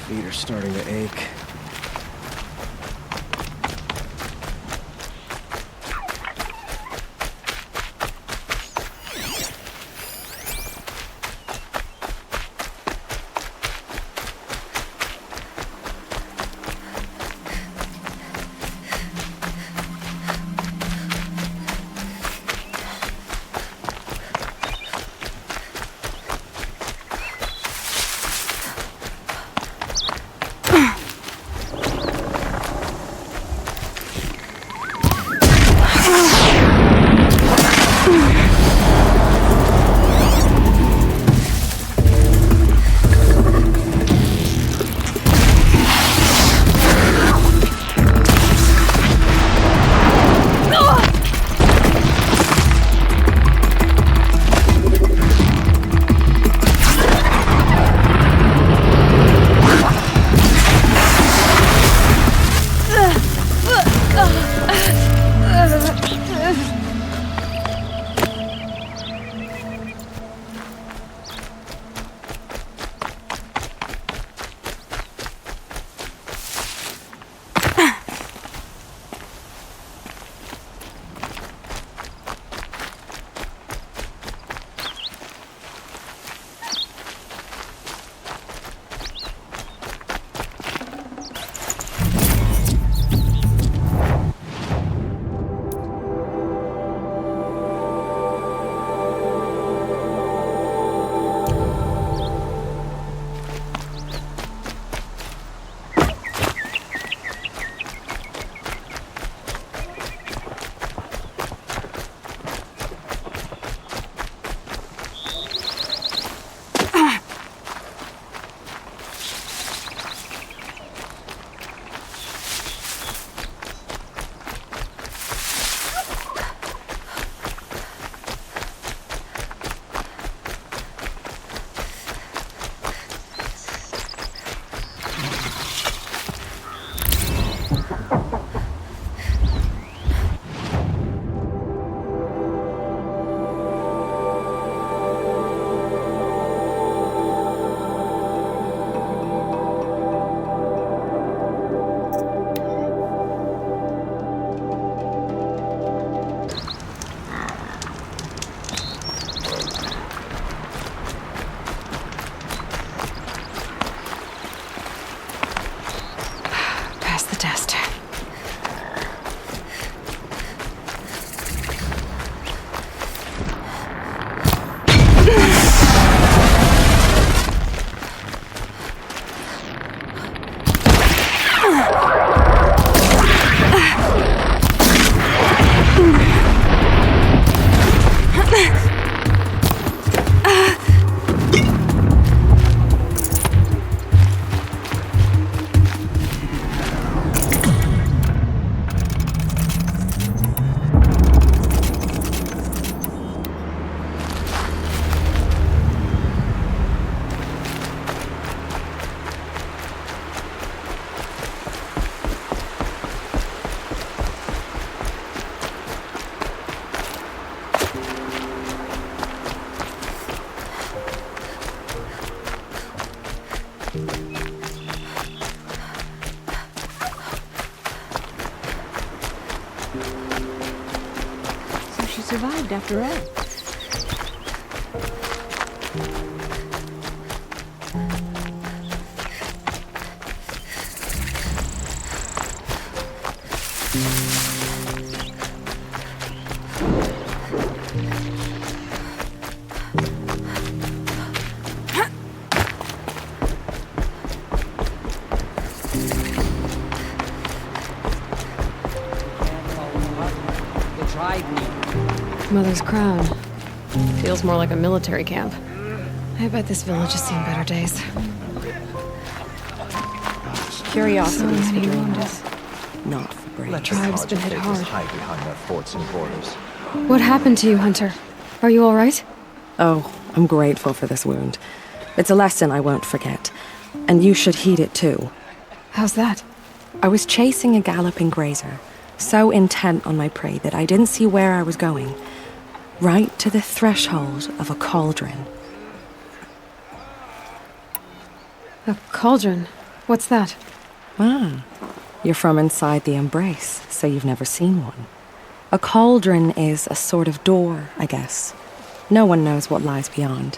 Feet are starting to ache. Ugh! survived after all. Mother's crown. Feels more like a military camp. I bet this village has seen better days. Curiosity's So for many dreamers, not for brains. The tribe's been hit hard. Hide behind their forts and borders. What happened to you, Hunter? Are you all right? Oh, I'm grateful for this wound. It's a lesson I won't forget. And you should heed it too. How's that? I was chasing a galloping grazer, so intent on my prey that I didn't see where I was going. Right to the threshold of a cauldron. A cauldron? What's that? Ah, you're from inside the Embrace, so you've never seen one. A cauldron is a sort of door, I guess. No one knows what lies beyond.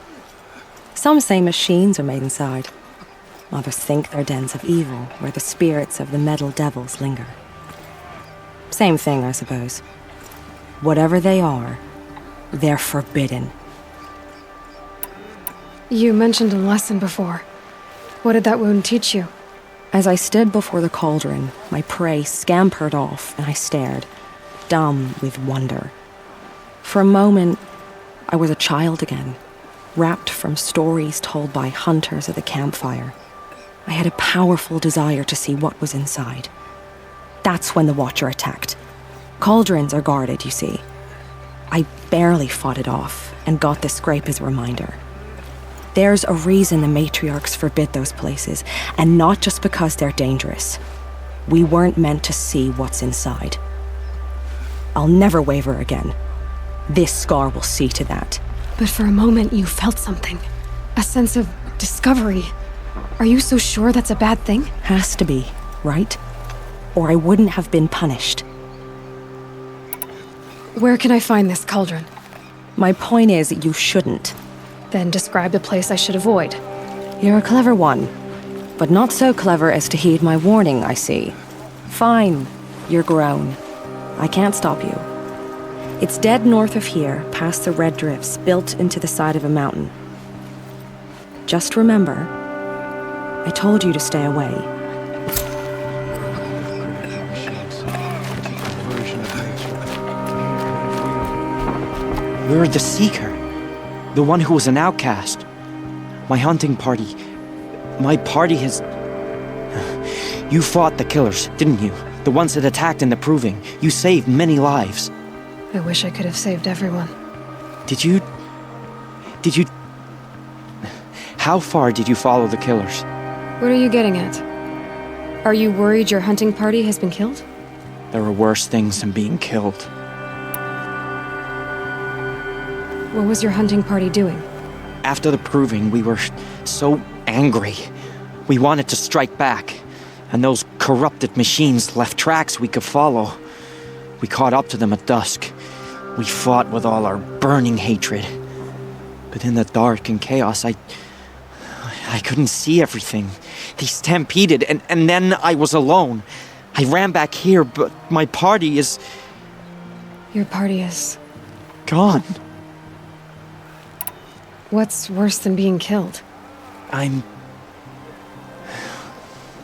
Some say machines are made inside. Others think they're dens of evil, where the spirits of the metal devils linger. Same thing, I suppose. Whatever they are, they're forbidden. You mentioned a lesson before. What did that wound teach you? As I stood before the cauldron, my prey scampered off, and I stared, dumb with wonder. For a moment, I was a child again, wrapped from stories told by hunters at the campfire. I had a powerful desire to see what was inside. That's when the Watcher attacked. Cauldrons are guarded, you see. I barely fought it off, and got this scrape as a reminder. There's a reason the matriarchs forbid those places, and not just because they're dangerous. We weren't meant to see what's inside. I'll never waver again. This scar will see to that. But for a moment you felt something. A sense of discovery. Are you so sure that's a bad thing? Has to be, right? Or I wouldn't have been punished. Where can I find this cauldron? My point is, you shouldn't. Then describe the place I should avoid. You're a clever one, but not so clever as to heed my warning, I see. Fine, you're grown. I can't stop you. It's dead north of here, past the red drifts built into the side of a mountain. Just remember, I told you to stay away. You're the Seeker. The one who was an outcast. My hunting party. My party has... You fought the killers, didn't you? The ones that attacked in the Proving. You saved many lives. I wish I could have saved everyone. Did you... How far did you follow the killers? What are you getting at? Are you worried your hunting party has been killed? There are worse things than being killed. What was your hunting party doing? After the Proving, we were so angry. We wanted to strike back. And those corrupted machines left tracks we could follow. We caught up to them at dusk. We fought with all our burning hatred. But in the dark and chaos, I couldn't see everything. They stampeded, and then I was alone. I ran back here, but my party is... Your party is... gone. What's worse than being killed? I'm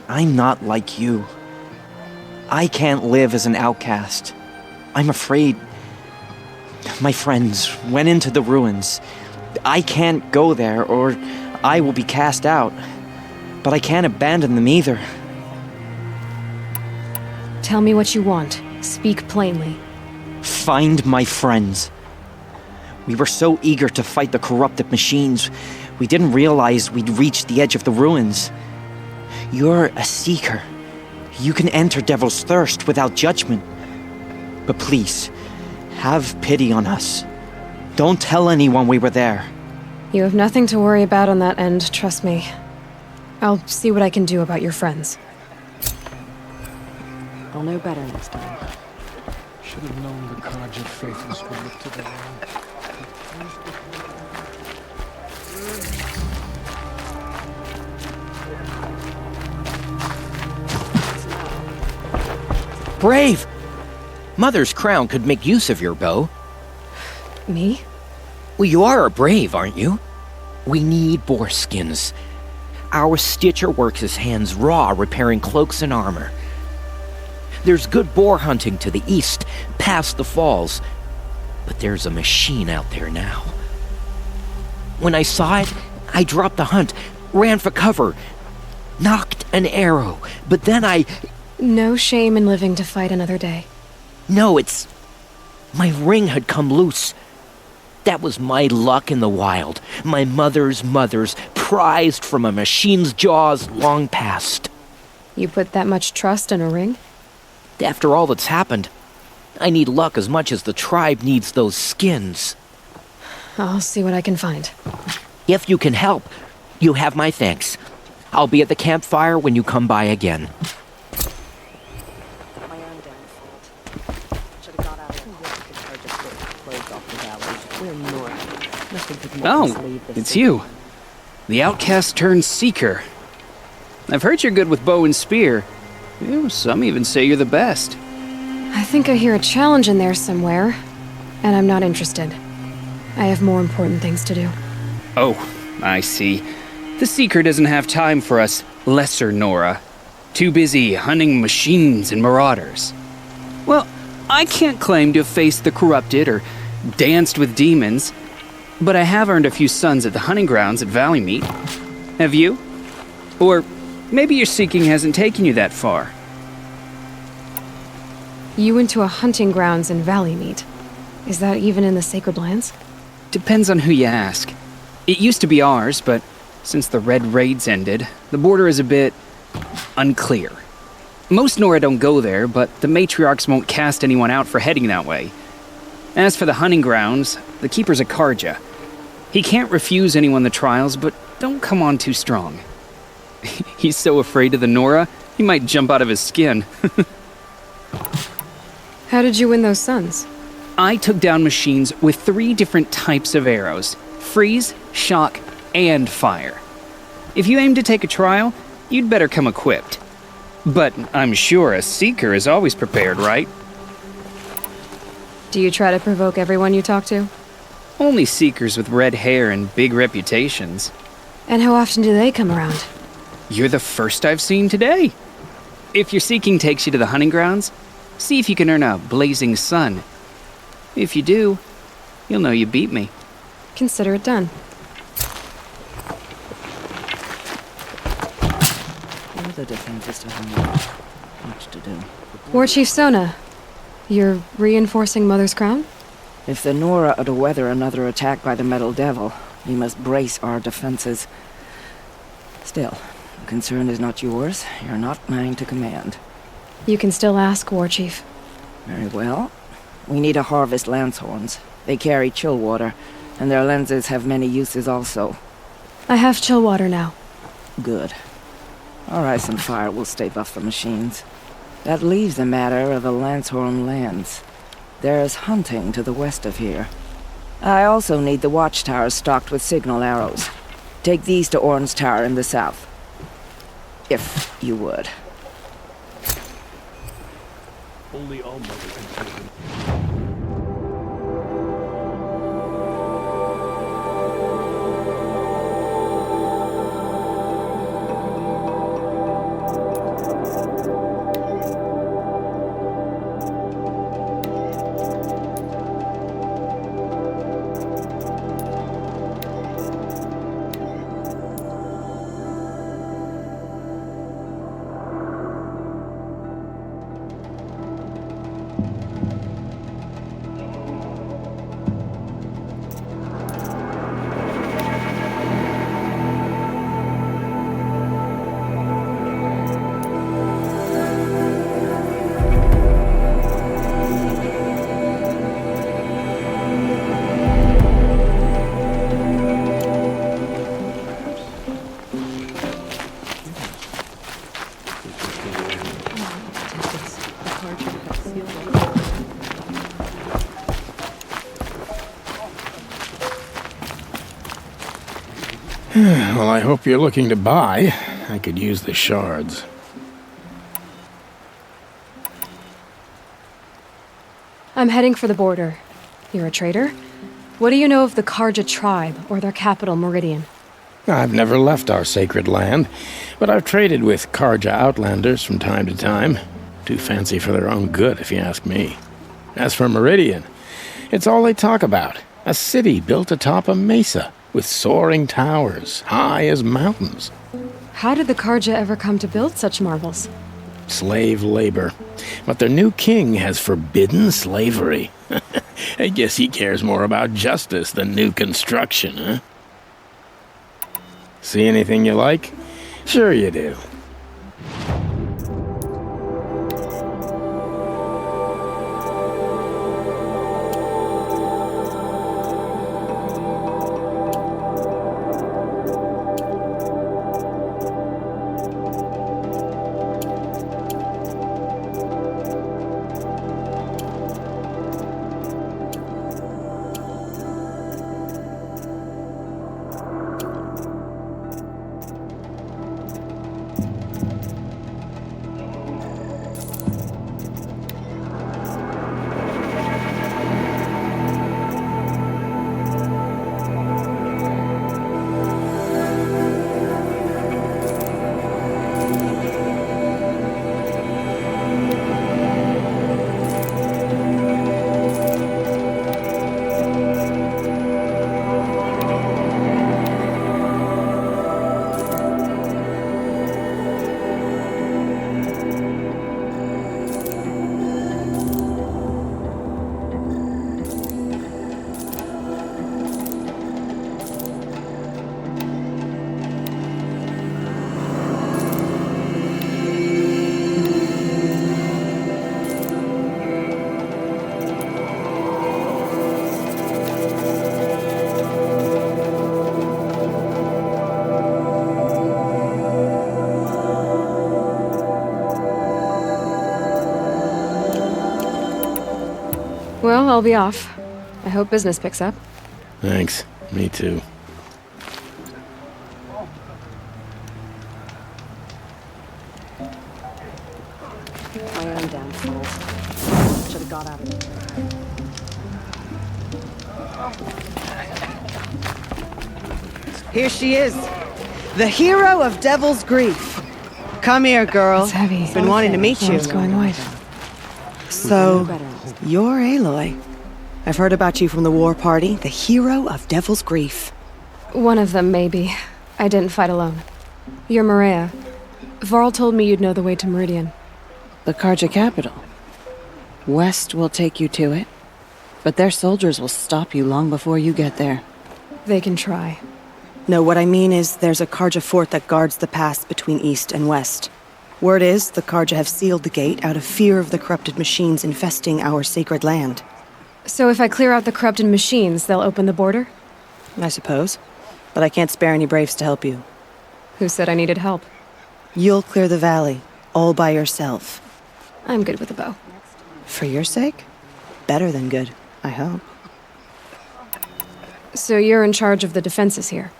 not like you. I can't live as an outcast. I'm afraid. My friends went into the ruins. I can't go there, or I will be cast out. But I can't abandon them either. Tell me what you want. Speak plainly. Find my friends. We were so eager to fight the corrupted machines, we didn't realize we'd reached the edge of the ruins. You're a Seeker. You can enter Devil's Thirst without judgment. But please, have pity on us. Don't tell anyone we were there. You have nothing to worry about on that end, trust me. I'll see what I can do about your friends. I'll know better next time. Should have known the Kaja faithless would look to the land. Brave! Mother's Crown could make use of your bow. Me? Well, you are a brave, aren't you? We need boar skins. Our Stitcher works his hands raw repairing cloaks and armor. There's good boar hunting to the east, past the falls. But there's a machine out there now. When I saw it, I dropped the hunt, ran for cover, knocked an arrow, but then No shame in living to fight another day. No, it's... my ring had come loose. That was my luck in the wild. My mother's prized from a machine's jaws long past. You put that much trust in a ring? After all that's happened, I need luck as much as the tribe needs those skins. I'll see what I can find. If you can help, you have my thanks. I'll be at the campfire when you come by again. My own damn fault. Should have got out of here. I just put the clothes off the valley. We're north. Nothing could make us Oh, leave the it's city. you. The outcast turned seeker. I've heard you're good with bow and spear. Ew, some even say you're the best. I think I hear a challenge in there somewhere, and I'm not interested. I have more important things to do. Oh, I see. The seeker doesn't have time for us lesser Nora. Too busy hunting machines and marauders. Well, I can't claim to have faced the corrupted or danced with demons, but I have earned a few sons at the hunting grounds at Valleymeet. Have you? Or maybe your seeking hasn't taken you that far. You went to a hunting grounds in Valleymeet. Is that even in the Sacred Lands? Depends on who you ask. It used to be ours, but since the Red Raids ended, the border is a bit unclear. Most Nora don't go there, but the matriarchs won't cast anyone out for heading that way. As for the hunting grounds, the keeper's a Karja. He can't refuse anyone the trials, but don't come on too strong. He's so afraid of the Nora, he might jump out of his skin. How did you win those sons? I took down machines with 3 different types of arrows: freeze, shock, and fire. If you aim to take a trial, you'd better come equipped. But I'm sure a seeker is always prepared, right? Do you try to provoke everyone you talk to? Only seekers with red hair and big reputations. And how often do they come around? You're the first I've seen today. If your seeking takes you to the hunting grounds, see if you can earn a blazing sun. If you do, you'll know you beat me. Consider it done. The defenses to have much to do. War Chief Sona, you're reinforcing Mother's Crown? If the Nora are to weather another attack by the Metal Devil, we must brace our defenses. Still, the concern is not yours. You're not mine to command. You can still ask, War Chief. Very well. We need to harvest Lancehorns. They carry chill water, and their lenses have many uses also. I have chill water now. Good. Our ice and fire will stave off the machines. That leaves the matter of the Lancehorn lands. There's hunting to the west of here. I also need the watchtowers stocked with signal arrows. Take these to Orn's Tower in the south. If you would. Only All-Mother can take them. Well, I hope you're looking to buy. I could use the shards. I'm heading for the border. You're a trader? What do you know of the Karja tribe, or their capital, Meridian? I've never left our sacred land, but I've traded with Karja outlanders from time to time. Too fancy for their own good, if you ask me. As for Meridian, it's all they talk about. A city built atop a mesa, with soaring towers, high as mountains. How did the Karja ever come to build such marvels? Slave labor. But their new king has forbidden slavery. I guess he cares more about justice than new construction, huh? See anything you like? Sure you do. Well, I'll be off. I hope business picks up. Thanks. Me too. My own damn fault. Should have got out of it. Here she is, the hero of Devil's Grief. Come here, girl. It's heavy. Been wanting to meet you. What's going white? So, you're Aloy. I've heard about you from the war party, the hero of Devil's Grief. One of them, maybe. I didn't fight alone. You're Maria. Varl told me you'd know the way to Meridian. The Karja capital. West will take you to it, but their soldiers will stop you long before you get there. They can try. No, what I mean is there's a Karja fort that guards the pass between east and west. Word is, the Karja have sealed the gate out of fear of the corrupted machines infesting our sacred land. So if I clear out the corrupted machines, they'll open the border? I suppose. But I can't spare any braves to help you. Who said I needed help? You'll clear the valley, all by yourself. I'm good with a bow. For your sake? Better than good, I hope. So you're in charge of the defenses here?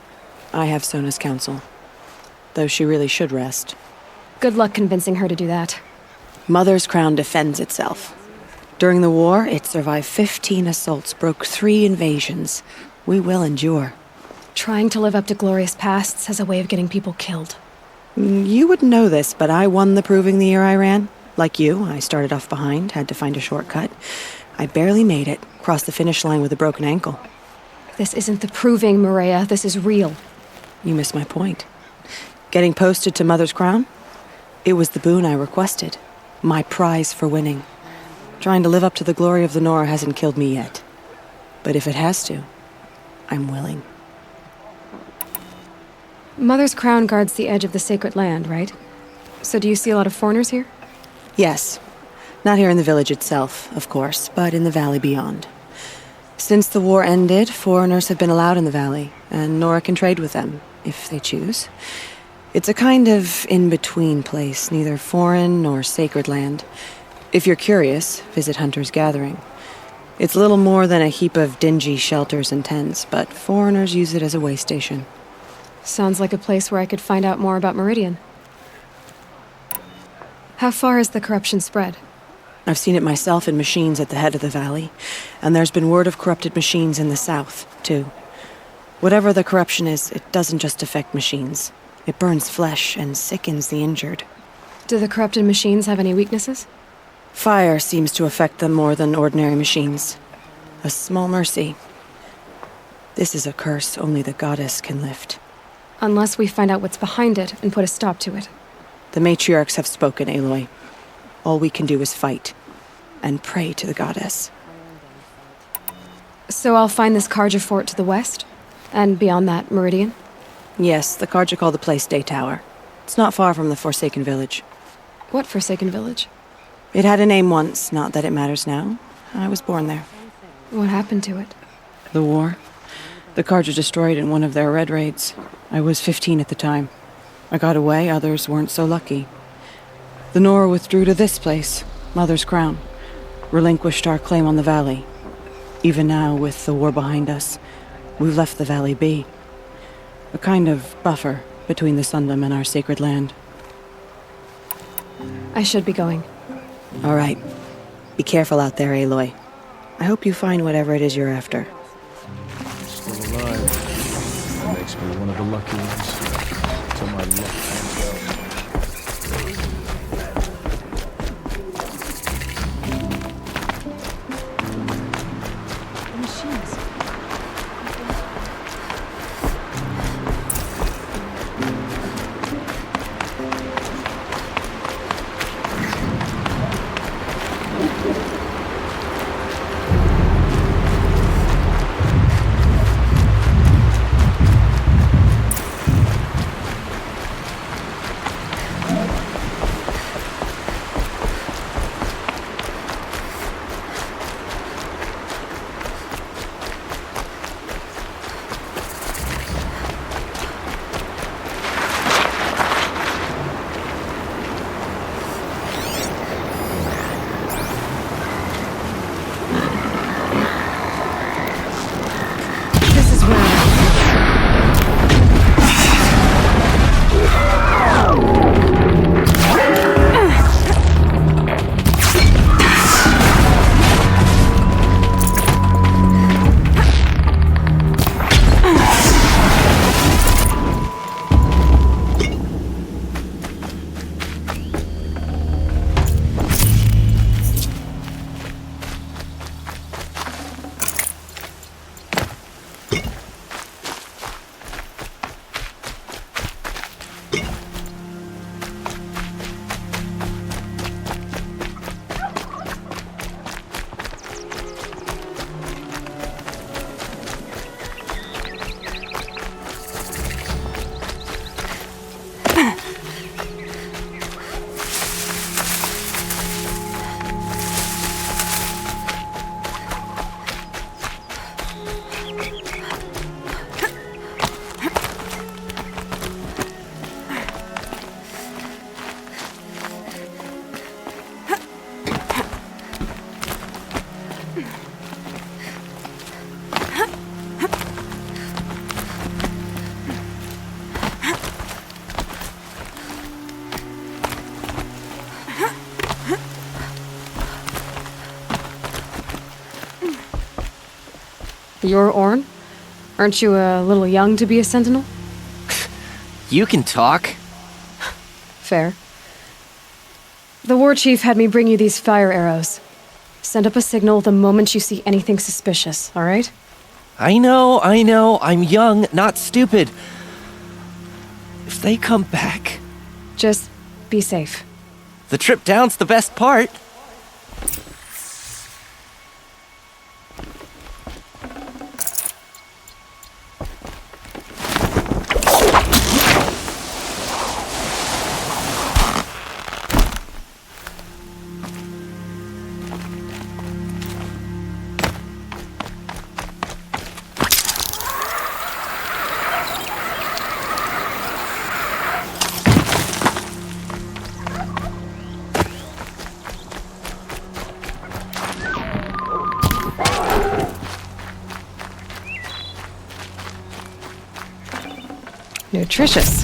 I have Sona's counsel. Though she really should rest. Good luck convincing her to do that. Mother's Crown defends itself. During the war, it survived 15 assaults, broke 3 invasions. We will endure. Trying to live up to glorious pasts has a way of getting people killed. You wouldn't know this, but I won the Proving the year I ran. Like you, I started off behind, had to find a shortcut. I barely made it, crossed the finish line with a broken ankle. This isn't the Proving, Maria. This is real. You missed my point. Getting posted to Mother's Crown? It was the boon I requested. My prize for winning. Trying to live up to the glory of the Nora hasn't killed me yet. But if it has to, I'm willing. Mother's Crown guards the edge of the sacred land, right? So do you see a lot of foreigners here? Yes. Not here in the village itself, of course, but in the valley beyond. Since the war ended, foreigners have been allowed in the valley, and Nora can trade with them, if they choose. It's a kind of in-between place, neither foreign nor sacred land. If you're curious, visit Hunter's Gathering. It's little more than a heap of dingy shelters and tents, but foreigners use it as a way station. Sounds like a place where I could find out more about Meridian. How far has the corruption spread? I've seen it myself in machines at the head of the valley, and there's been word of corrupted machines in the south, too. Whatever the corruption is, it doesn't just affect machines. It burns flesh and sickens the injured. Do the corrupted machines have any weaknesses? Fire seems to affect them more than ordinary machines. A small mercy. This is a curse only the goddess can lift. Unless we find out what's behind it and put a stop to it. The matriarchs have spoken, Aloy. All we can do is fight. And pray to the goddess. So I'll find this Karja fort to the west? And beyond that, Meridian? Yes, the Karja call the place Day Tower. It's not far from the Forsaken Village. What Forsaken Village? It had a name once, not that it matters now. I was born there. What happened to it? The war. The Karja destroyed in one of their red raids. I was 15 at the time. I got away, others weren't so lucky. The Nora withdrew to this place, Mother's Crown. Relinquished our claim on the valley. Even now, with the war behind us, we've left the valley be. A kind of buffer between the Sundom and our sacred land. I should be going. All right. Be careful out there, Aloy. I hope you find whatever it is you're after. Still alive. That makes me one of the lucky ones. Till my luck runs out. You're Orn? Aren't you a little young to be a sentinel? You can talk. Fair. The war chief had me bring you these fire arrows. Send up a signal the moment you see anything suspicious, all right? I know. I'm young, not stupid. If they come back... Just be safe. The trip down's the best part. nutritious.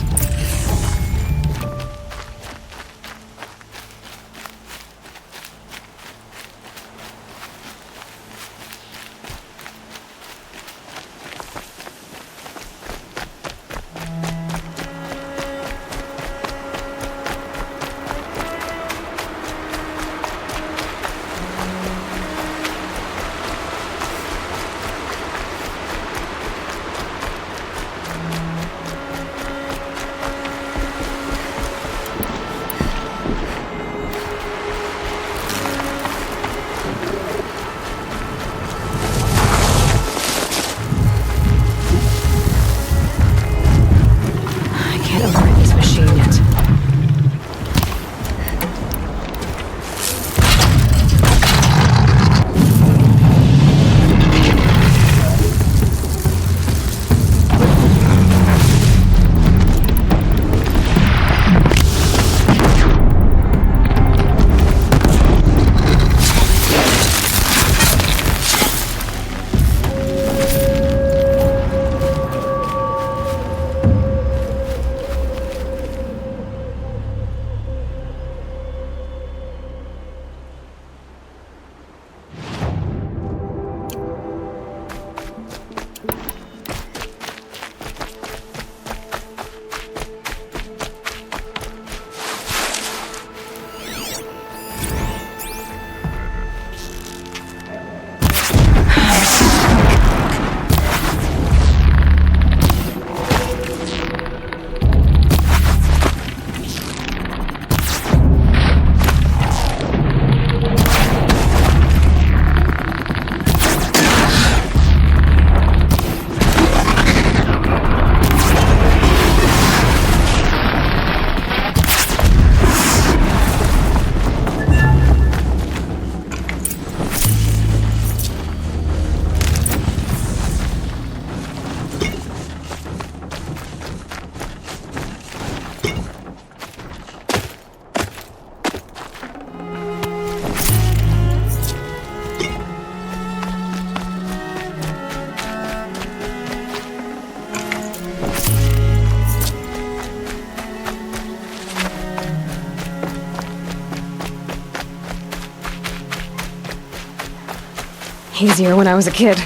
Easier when I was a kid.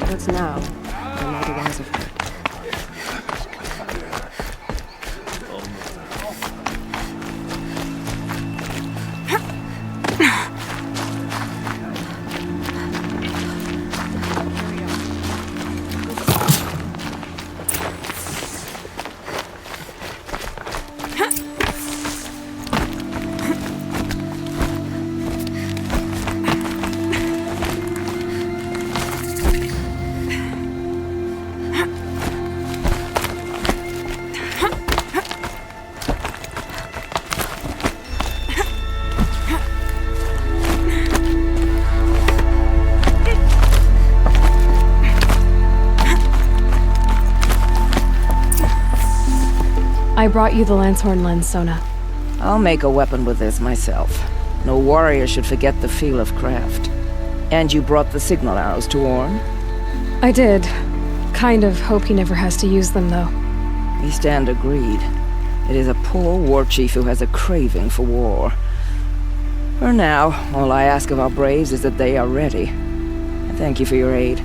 What's now? I'm not the wise of her. I brought you the Lancehorn lens, Sona. I'll make a weapon with this myself. No warrior should forget the feel of craft. And you brought the signal arrows to Orn? I did. Kind of hope he never has to use them, though. We stand agreed. It is a poor war chief who has a craving for war. For now, all I ask of our braves is that they are ready. Thank you for your aid.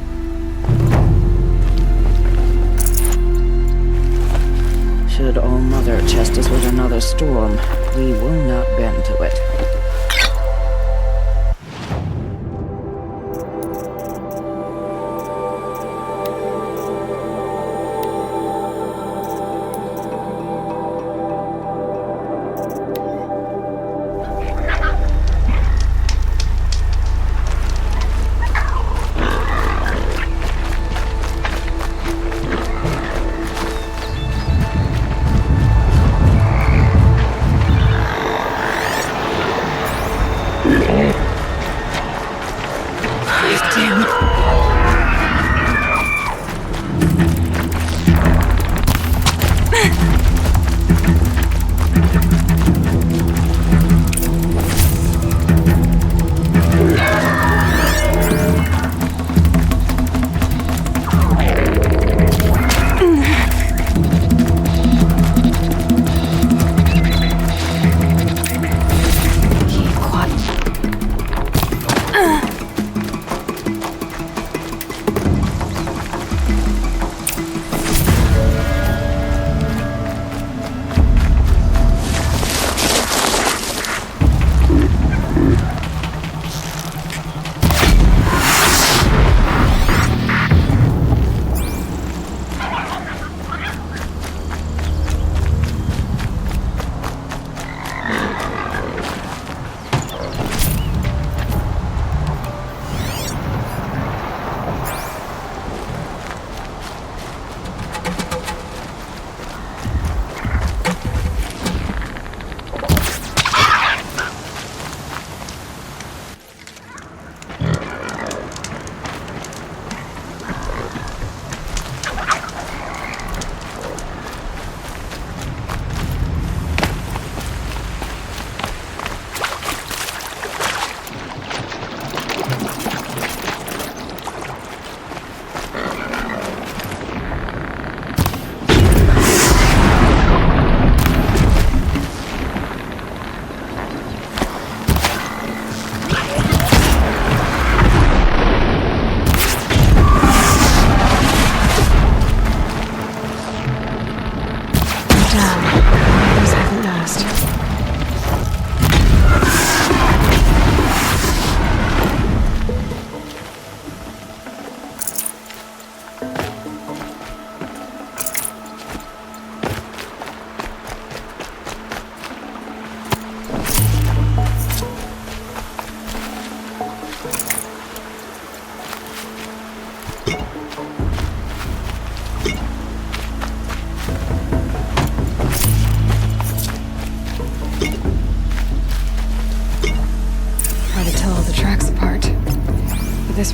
Should All-Mother test us with another storm, we will not bend to it.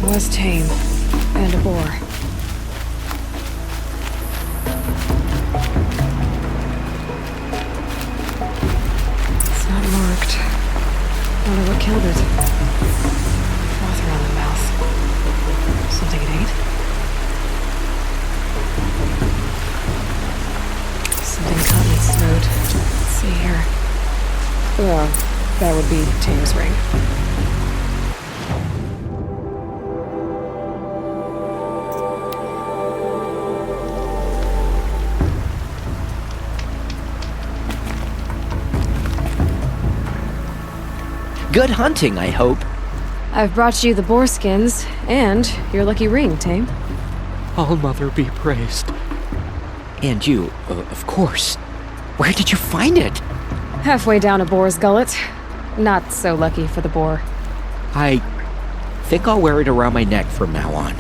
was tame. And a boar. It's not marked. Wonder what killed it. Froth around the mouth. Something it ate? Something caught in its throat. Let's see here. Well, that would be Tame's ring. Good hunting, I hope. I've brought you the boar skins and your lucky ring, Tame. All-Mother be praised. And you, of course. Where did you find it? Halfway down a boar's gullet. Not so lucky for the boar. I think I'll wear it around my neck from now on.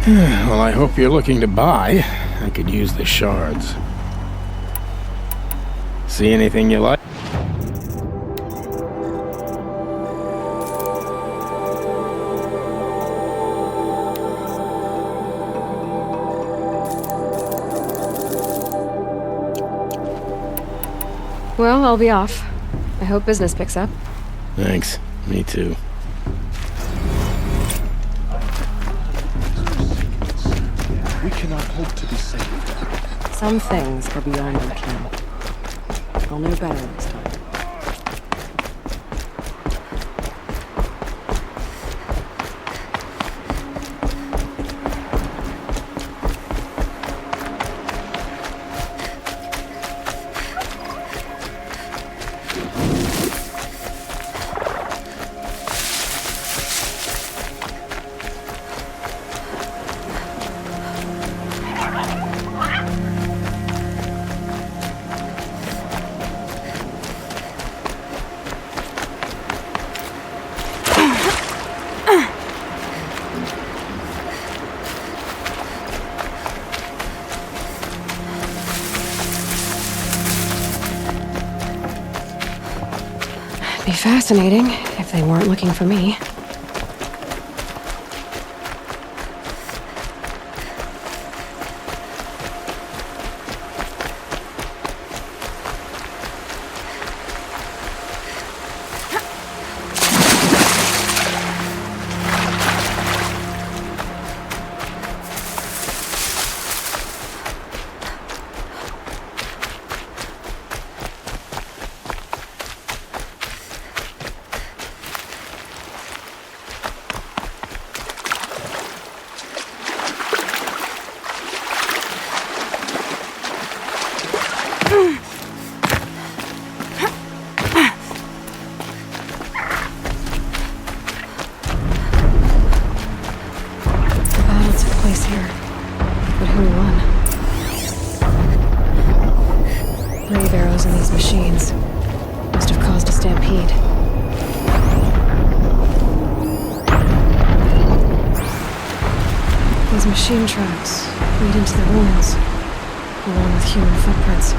Well, I hope you're looking to buy. I could use the shards. See anything you like? Well, I'll be off. I hope business picks up. Thanks. Me too. We cannot hope to be saved. Some things are beyond our ken. I'll know better next time. Be fascinating if they weren't looking for me. Brave arrows in these machines must have caused a stampede. These machine tracks lead into the ruins, along with human footprints.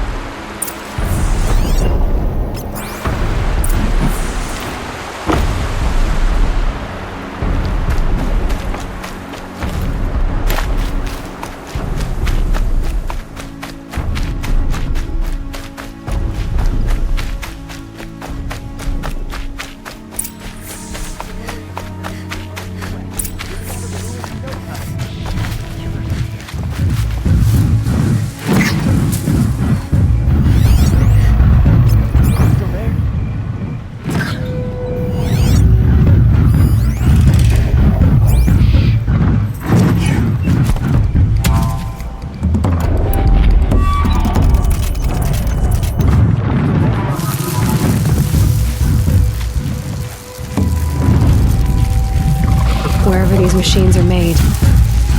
machines are made.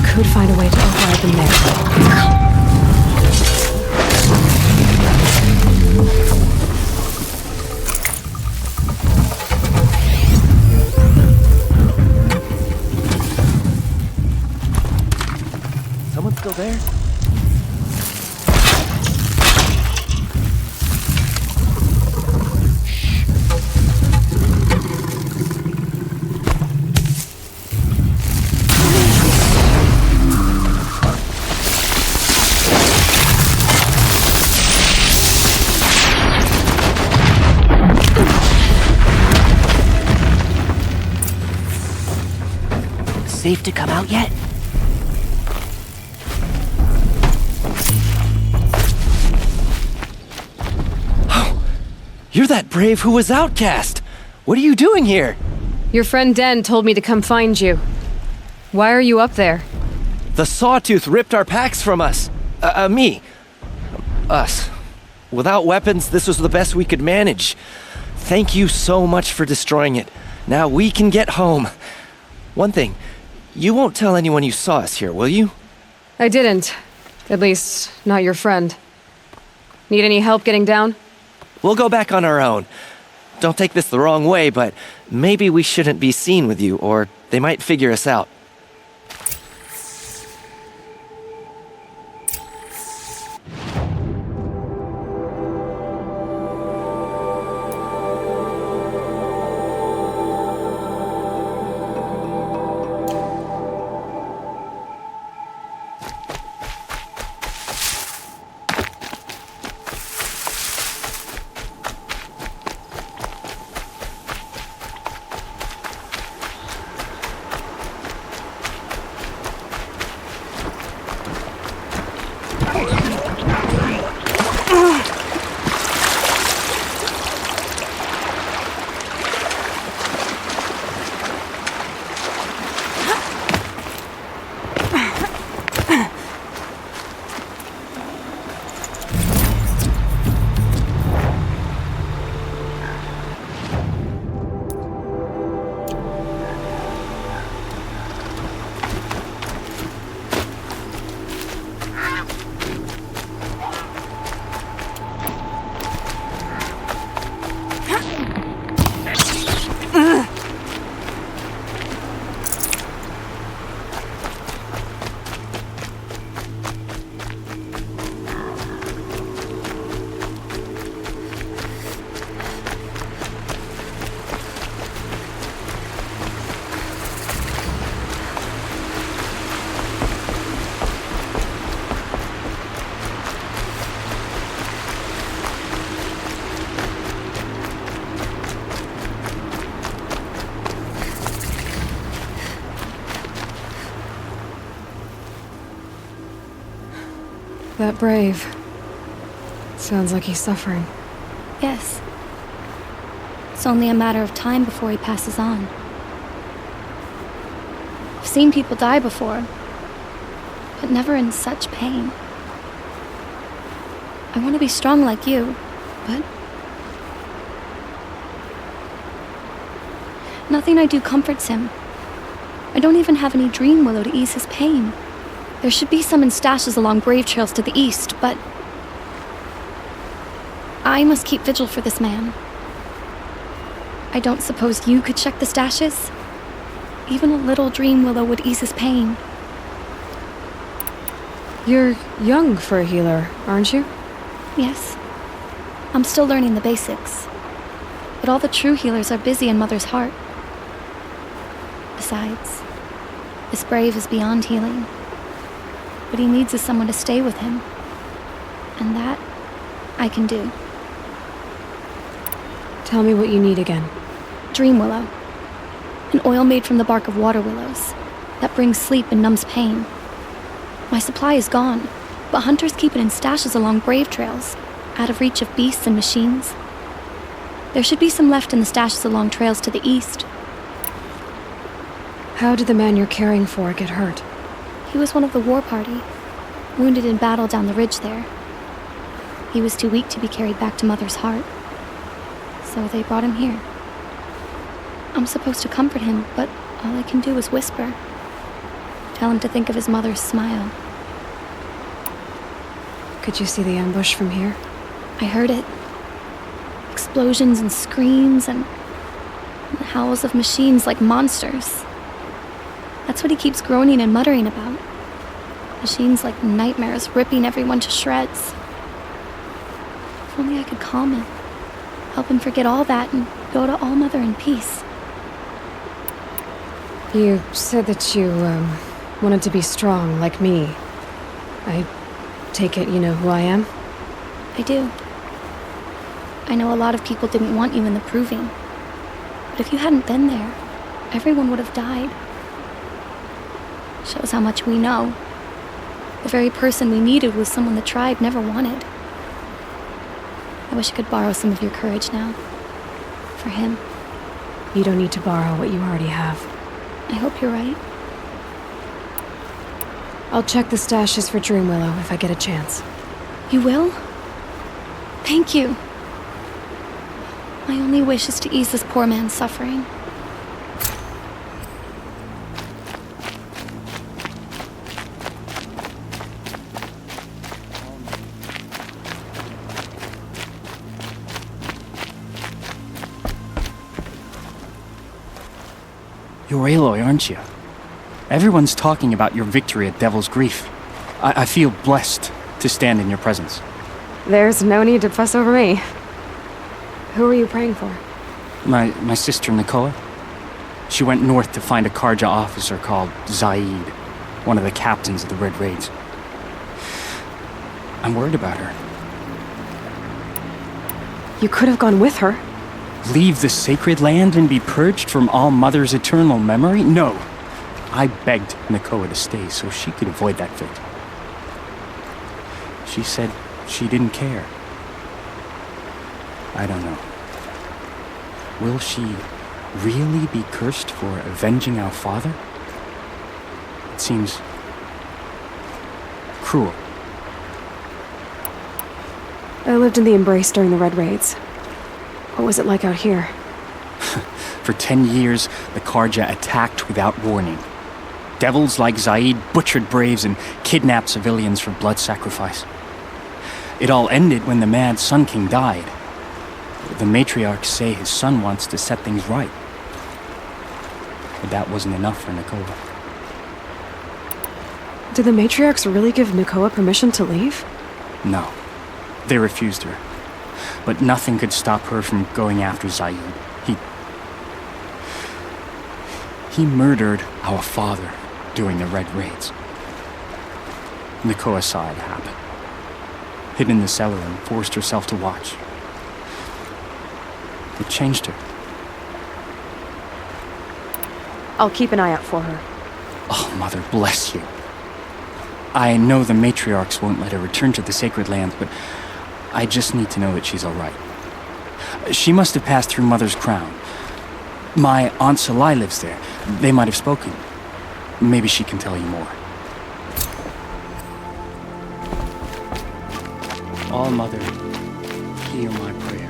Could find a way to override them there. Someone still there? Safe to come out yet? You're that brave who was outcast! What are you doing here? Your friend Den told me to come find you. Why are you up there? The Sawtooth ripped our packs from us. Me. Us. Without weapons, this was the best we could manage. Thank you so much for destroying it. Now we can get home. One thing, you won't tell anyone you saw us here, will you? I didn't. At least, not your friend. Need any help getting down? We'll go back on our own. Don't take this the wrong way, but maybe we shouldn't be seen with you, or they might figure us out. That brave. Sounds like he's suffering. Yes. It's only a matter of time before he passes on. I've seen people die before, but never in such pain. I want to be strong like you, but nothing I do comforts him. I don't even have any dream willow to ease his pain. There should be some in stashes along brave trails to the east, but I must keep vigil for this man. I don't suppose you could check the stashes? Even a little dream willow would ease his pain. You're young for a healer, aren't you? Yes. I'm still learning the basics. But all the true healers are busy in Mother's heart. Besides, this brave is beyond healing. What he needs is someone to stay with him. And that, I can do. Tell me what you need again. Dream willow. An oil made from the bark of water willows that brings sleep and numbs pain. My supply is gone, but hunters keep it in stashes along brave trails, out of reach of beasts and machines. There should be some left in the stashes along trails to the east. How did the man you're caring for get hurt? He was one of the war party, wounded in battle down the ridge there. He was too weak to be carried back to Mother's heart, so they brought him here. I'm supposed to comfort him, but all I can do is whisper. Tell him to think of his mother's smile. Could you see the ambush from here? I heard it. Explosions and screams and howls of machines like monsters. That's what he keeps groaning and muttering about. Machines like nightmares ripping everyone to shreds. If only I could calm him. Help him forget all that and go to All Mother in peace. You said that you, wanted to be strong, like me. I take it you know who I am? I do. I know a lot of people didn't want you in the Proving. But if you hadn't been there, everyone would have died. Shows how much we know. The very person we needed was someone the tribe never wanted. I wish I could borrow some of your courage now. For him. You don't need to borrow what you already have. I hope you're right. I'll check the stashes for Dreamwillow if I get a chance. You will? Thank you. My only wish is to ease this poor man's suffering. You're Aloy, aren't you? Everyone's talking about your victory at Devil's Grief. I feel blessed to stand in your presence. There's no need to fuss over me. Who are you praying for? My sister Nakoa. She went north to find a Karja officer called Zaid, one of the captains of the Red Raids. I'm worried about her. You could have gone with her. Leave the sacred land and be purged from All Mother's eternal memory? No. I begged Nakoa to stay so she could avoid that fate. She said she didn't care. I don't know. Will she really be cursed for avenging our father? It seems cruel. I lived in the Embrace during the Red Raids. What was it like out here? For 10 years, the Karja attacked without warning. Devils like Zaid butchered braves and kidnapped civilians for blood sacrifice. It all ended when the mad Sun King died. The matriarchs say his son wants to set things right. But that wasn't enough for Nakoa. Did the matriarchs really give Nakoa permission to leave? No. They refused her. But nothing could stop her from going after Zaid. He murdered our father during the Red Raids. Nakoa saw it happen. Hid in the cellar and forced herself to watch. It changed her. I'll keep an eye out for her. Oh, Mother bless you. I know the matriarchs won't let her return to the Sacred Lands, but I just need to know that she's all right. She must have passed through Mother's Crown. My Aunt Salai lives there. They might have spoken. Maybe she can tell you more. All Mother, hear my prayer.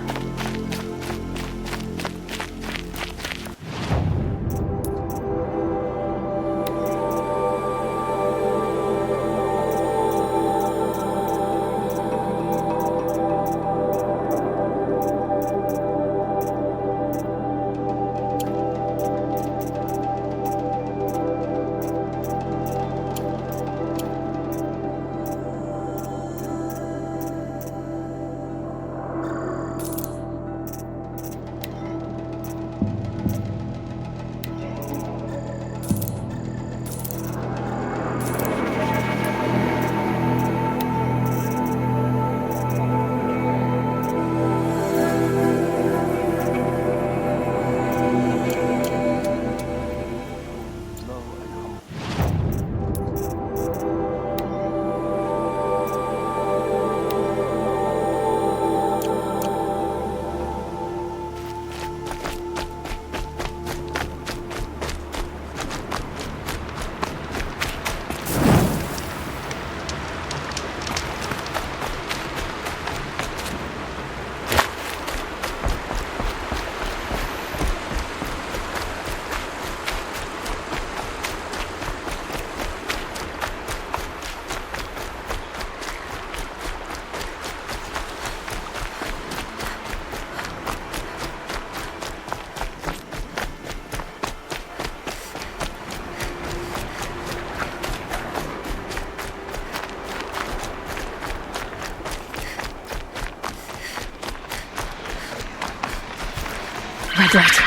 Red light.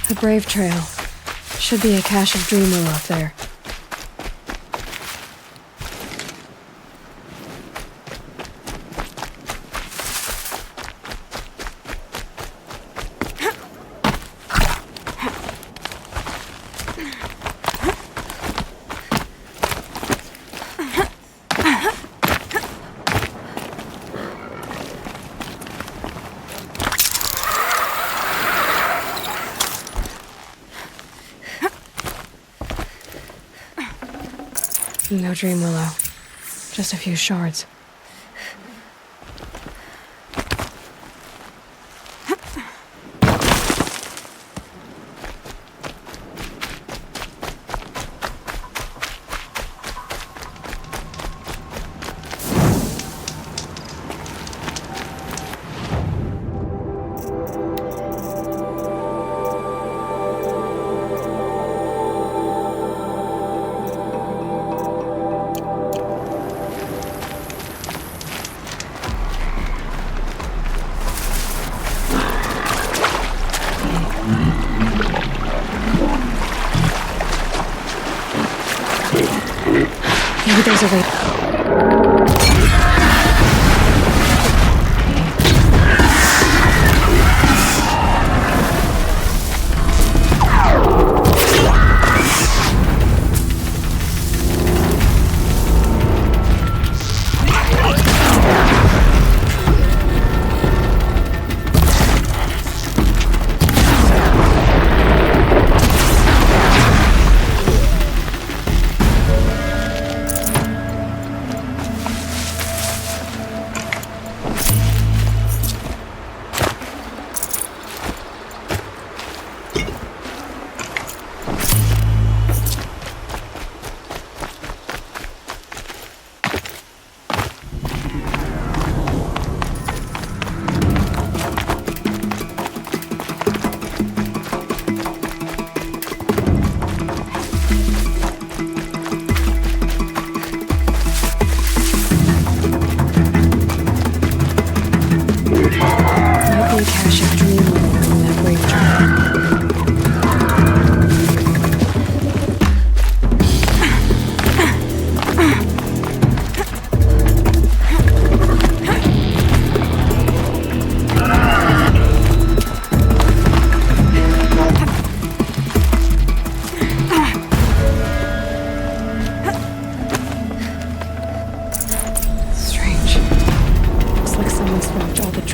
The Brave Trail. Should be a cache of Dreamwillow up there. No Dreamwillow. Just a few shards. Maybe there's a way.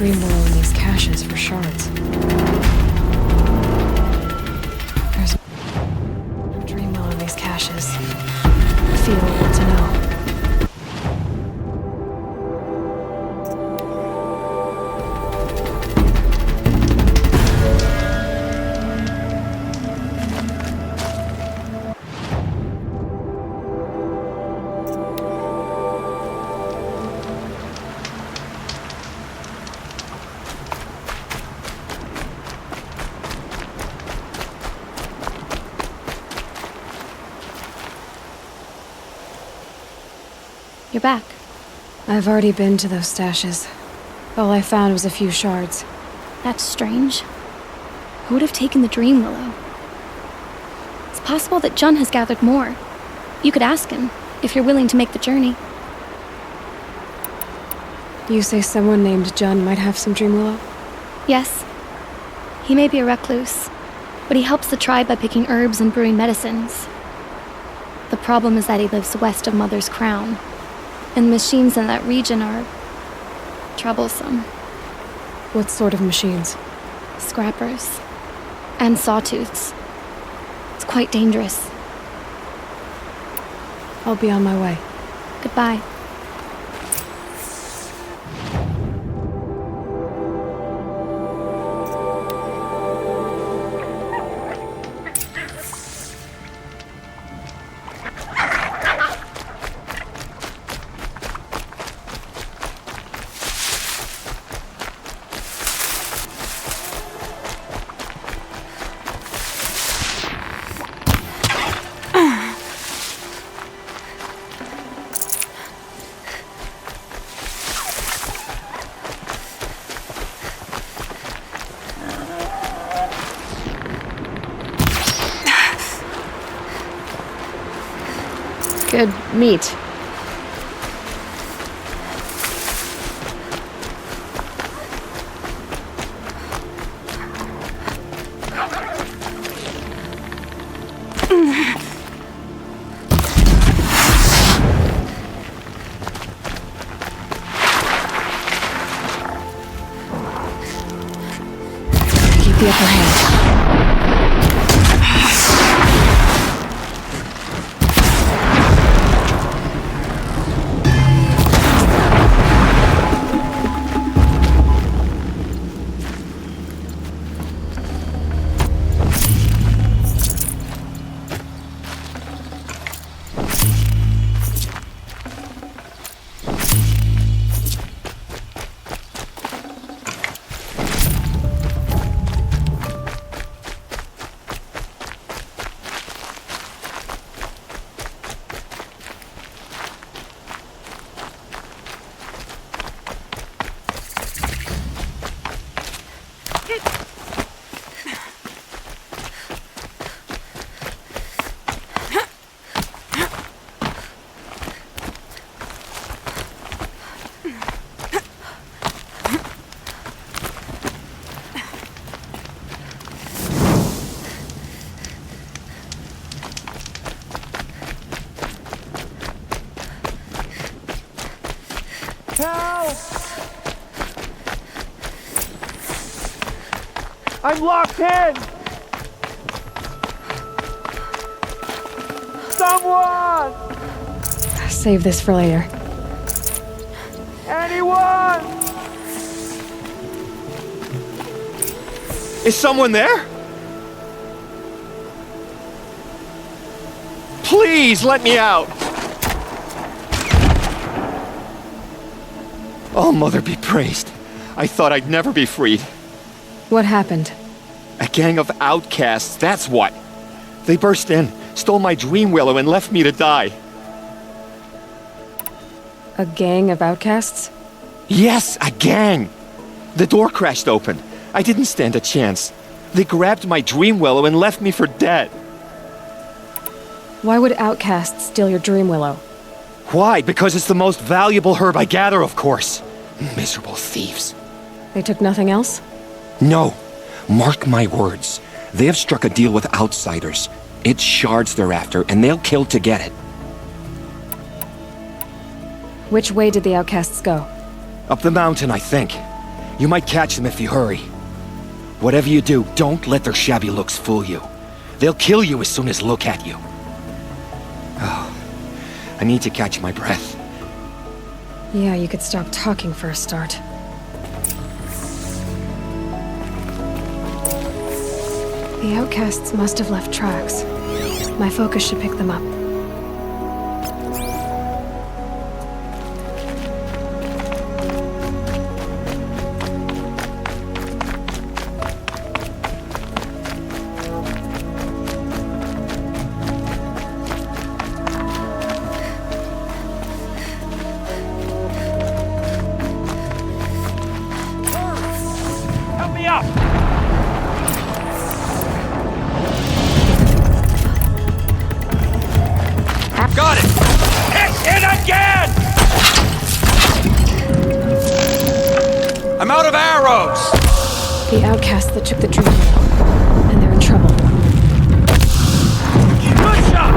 Dreamwillow in these caches for shards. There's Dreamwillow in these caches. I feel I want to know. You're back. I've already been to those stashes. All I found was a few shards. That's strange. Who would have taken the Dreamwillow? It's possible that Jun has gathered more. You could ask him, if you're willing to make the journey. You say someone named Jun might have some Dreamwillow? Yes. He may be a recluse, but he helps the tribe by picking herbs and brewing medicines. The problem is that he lives west of Mother's Crown, and the machines in that region are troublesome. What sort of machines? Scrappers. And sawtooths. It's quite dangerous. I'll be on my way. Goodbye. Good meat. Keep the upper hand. Help! I'm locked in! Someone! Save this for later. Anyone! Is someone there? Please let me out! Oh, Mother be praised. I thought I'd never be freed. What happened? A gang of outcasts, that's what. They burst in, stole my dream willow, and left me to die. A gang of outcasts? Yes, a gang! The door crashed open. I didn't stand a chance. They grabbed my dream willow and left me for dead. Why would outcasts steal your dream willow? Why? Because it's the most valuable herb I gather, of course. Miserable thieves. They took nothing else? No. Mark my words. They have struck a deal with outsiders. It's shards they're after, and they'll kill to get it. Which way did the outcasts go? Up the mountain, I think. You might catch them if you hurry. Whatever you do, don't let their shabby looks fool you. They'll kill you as soon as look at you. Oh, I need to catch my breath. Yeah, you could stop talking for a start. The outcasts must have left tracks. My focus should pick them up. Help me up! Got it! It's in again! I'm out of arrows! The outcasts that took the dream willow, and they're in trouble. Good shot!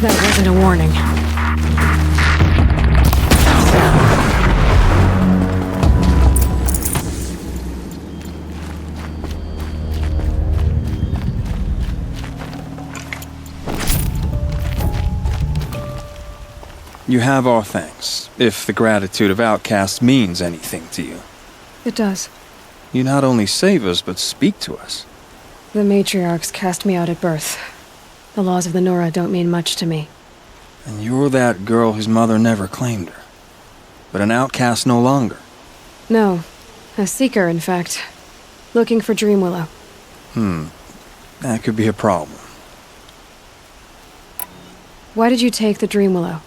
That wasn't a warning. You have our thanks, if the gratitude of outcasts means anything to you. It does. You not only save us, but speak to us. The matriarchs cast me out at birth. The laws of the Nora don't mean much to me. And you're that girl whose mother never claimed her. But an outcast no longer. No. A seeker, in fact. Looking for Dreamwillow. That could be a problem. Why did you take the Dreamwillow?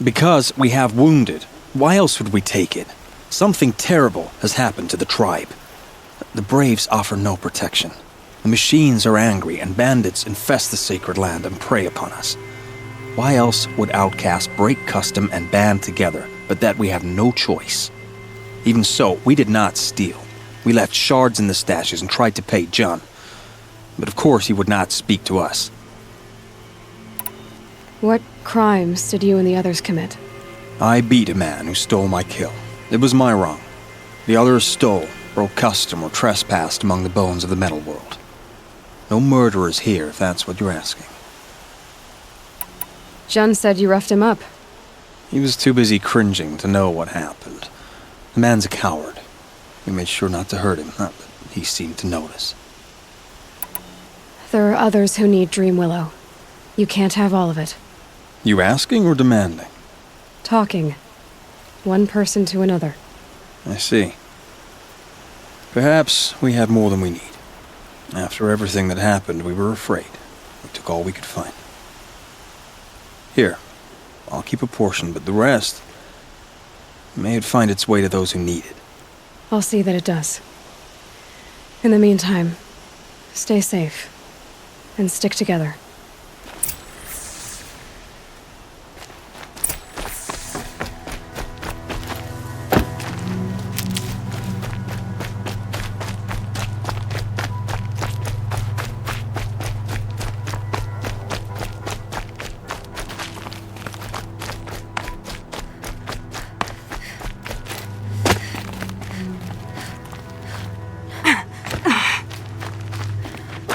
Because we have wounded. Why else would we take it? Something terrible has happened to the tribe. The Braves offer no protection. The machines are angry, and bandits infest the sacred land and prey upon us. Why else would outcasts break custom and band together, but that we have no choice? Even so, we did not steal. We left shards in the stashes and tried to pay John. But of course he would not speak to us. What crimes did you and the others commit? I beat a man who stole my kill. It was my wrong. The others stole, broke custom, or trespassed among the bones of the metal world. No murderers here, if that's what you're asking. Jun said you roughed him up. He was too busy cringing to know what happened. The man's a coward. We made sure not to hurt him, not that he seemed to notice. There are others who need Dreamwillow. You can't have all of it. You asking or demanding? Talking. One person to another. I see. Perhaps we have more than we need. After everything that happened, we were afraid. We took all we could find. Here, I'll keep a portion, but the rest may it find its way to those who need it. I'll see that it does. In the meantime, stay safe. And stick together.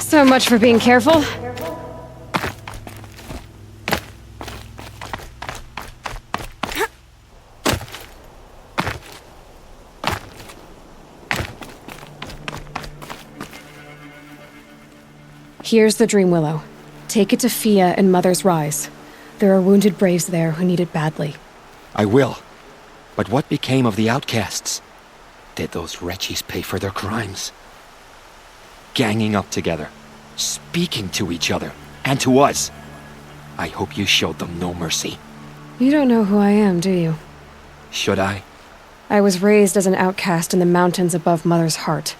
So much for being careful. Here's the Dreamwillow. Take it to Fia and Mother's Rise. There are wounded Braves there who need it badly. I will. But what became of the outcasts? Did those wretches pay for their crimes? Ganging up together, speaking to each other, and to us. I hope you showed them no mercy. You don't know who I am, do you? Should I? I was raised as an outcast in the mountains above Mother's Heart.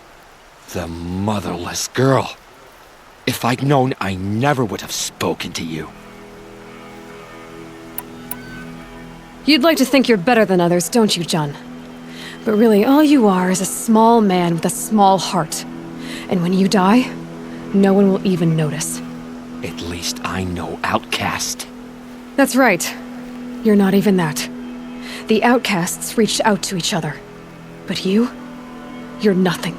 The motherless girl. If I'd known, I never would have spoken to you. You'd like to think you're better than others, don't you, Jun? But really, all you are is a small man with a small heart. And when you die, no one will even notice. At least I know outcast. That's right. You're not even that. The outcasts reached out to each other. But you're nothing.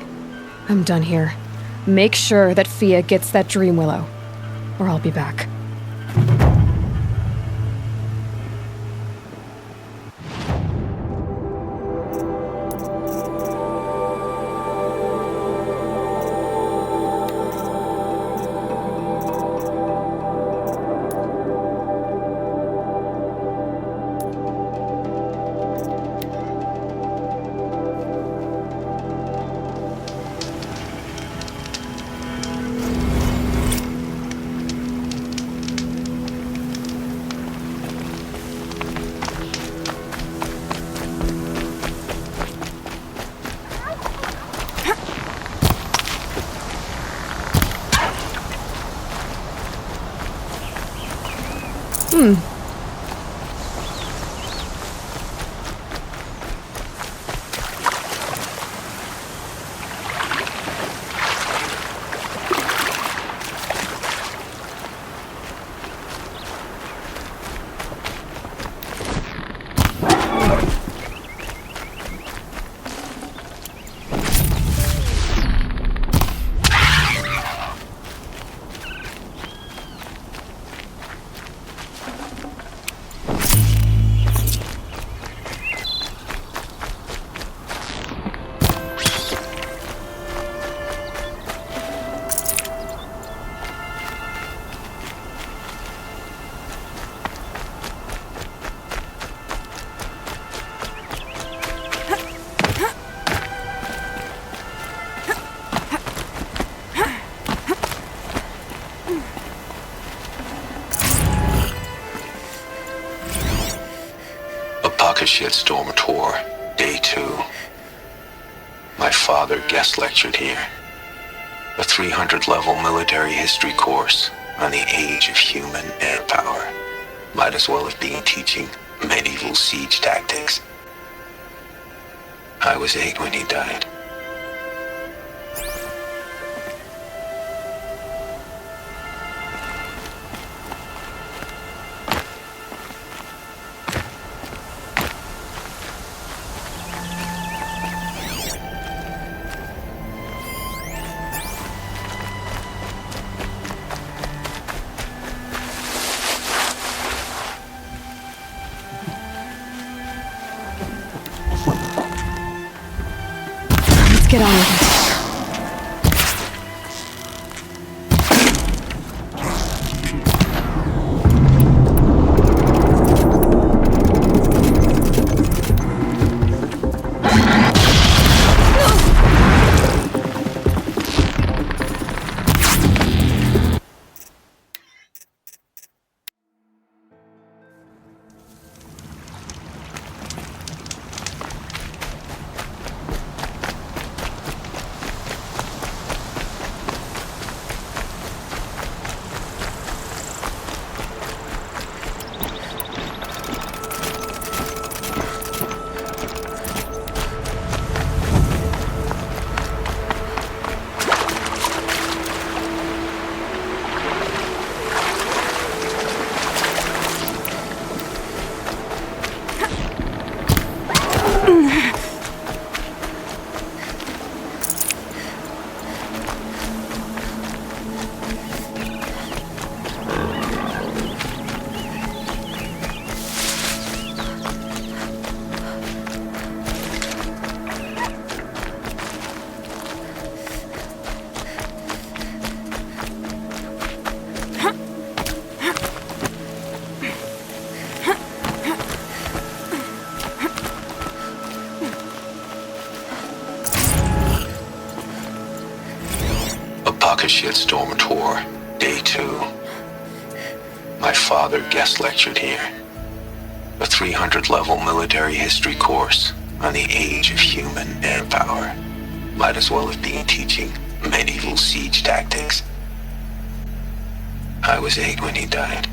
I'm done here. Make sure that Fia gets that Dreamwillow, or I'll be back. Storm Tour, Day 2. My father guest lectured here. A 300-level military history course on the age of human air power. Might as well have been teaching medieval siege tactics. I was 8 when he died. Get on with it. Storm Tour, Day 2. My father guest lectured here. A 300-level military history course on the age of human air power. Might as well have been teaching medieval siege tactics. I was 8 when he died.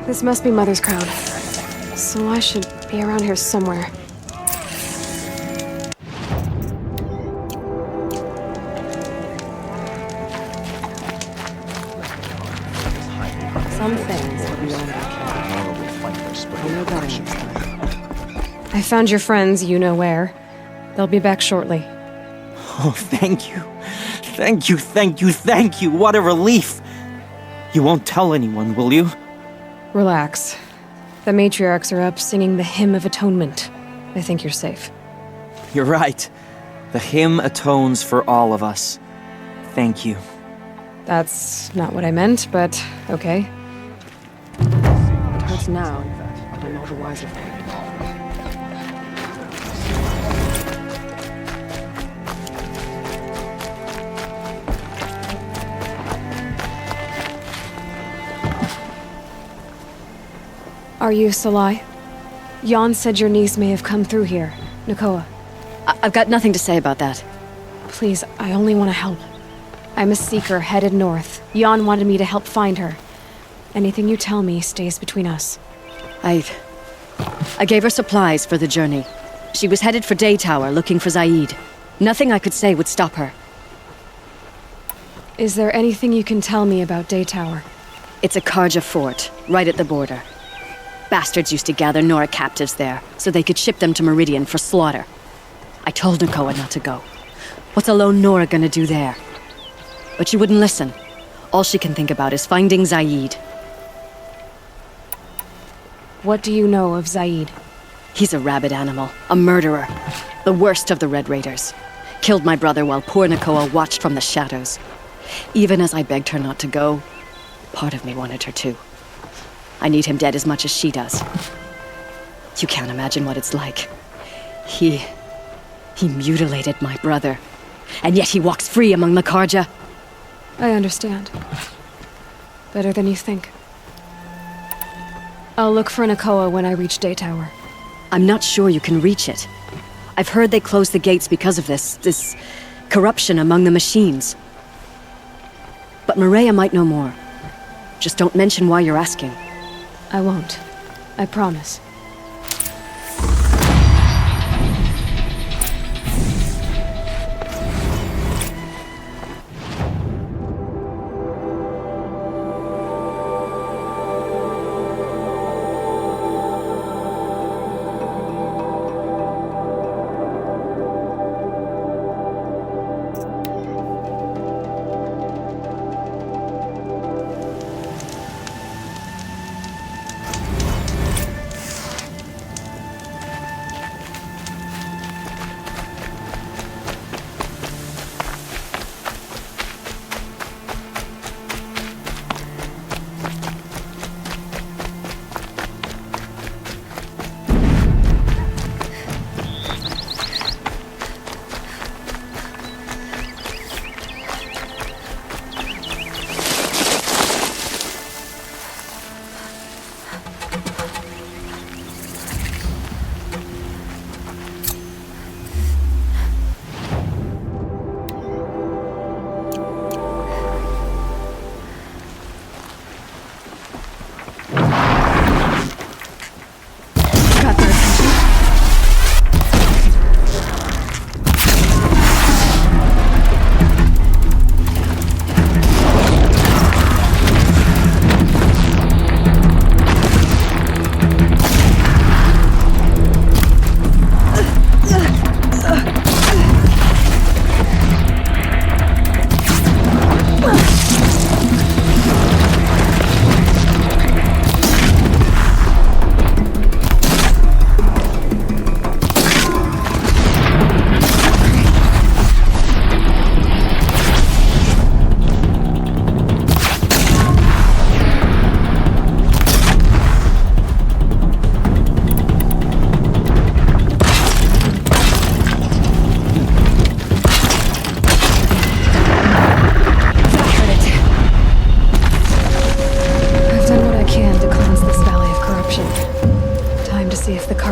This must be Mother's crown. So I should be around here somewhere. Some things will be on I know better next time. I found your friends, you know where. They'll be back shortly. Oh, thank you. Thank you, thank you, thank you. What a relief. You won't tell anyone, will you? Relax. The matriarchs are up singing the Hymn of Atonement. I think you're safe. You're right. The hymn atones for all of us. Thank you. That's not what I meant, but okay. It hurts now, but I'm all the wiser for it. Are you Salai? Jan said your niece may have come through here. Nakoa. I've got nothing to say about that. Please, I only want to help. I'm a seeker headed north. Jan wanted me to help find her. Anything you tell me stays between us. I gave her supplies for the journey. She was headed for Daytower looking for Zaid. Nothing I could say would stop her. Is there anything you can tell me about Daytower? It's a Karja fort, right at the border. Bastards used to gather Nora captives there, so they could ship them to Meridian for slaughter. I told Nakoa not to go. What's a lone Nora gonna do there? But she wouldn't listen. All she can think about is finding Zaid. What do you know of Zaid? He's a rabid animal, a murderer. The worst of the Red Raiders. Killed my brother while poor Nakoa watched from the shadows. Even as I begged her not to go, part of me wanted her to. I need him dead as much as she does. You can't imagine what it's like. He mutilated my brother. And yet he walks free among the Karja. I understand. Better than you think. I'll look for Nakoa when I reach Daytower. I'm not sure you can reach it. I've heard they closed the gates because of this corruption among the machines. But Maria might know more. Just don't mention why you're asking. I won't. I promise.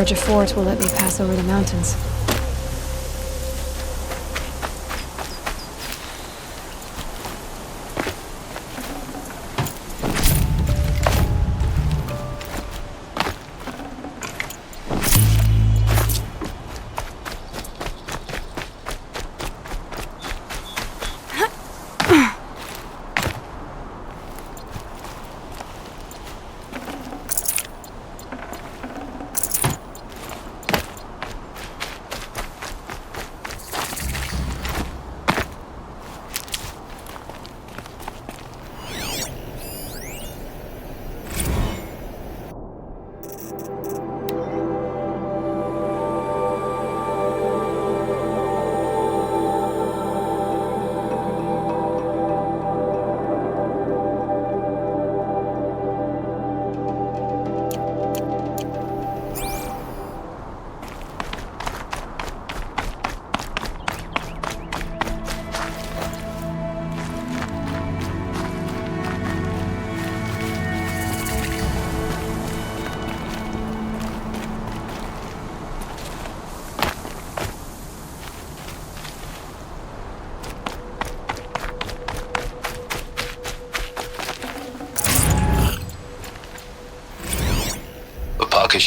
Karja Fort will let me pass over the mountains.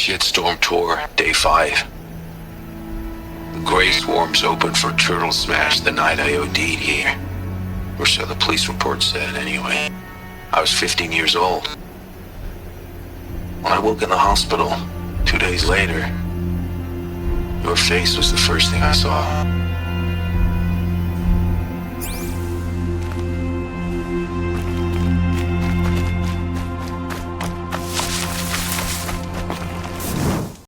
Shitstorm Tour, Day 5. The Grey Swarms opened for Turtle Smash the night I OD'd here. Or so the police report said, anyway. I was 15 years old. When I woke in the hospital, 2 days later, your face was the first thing I saw.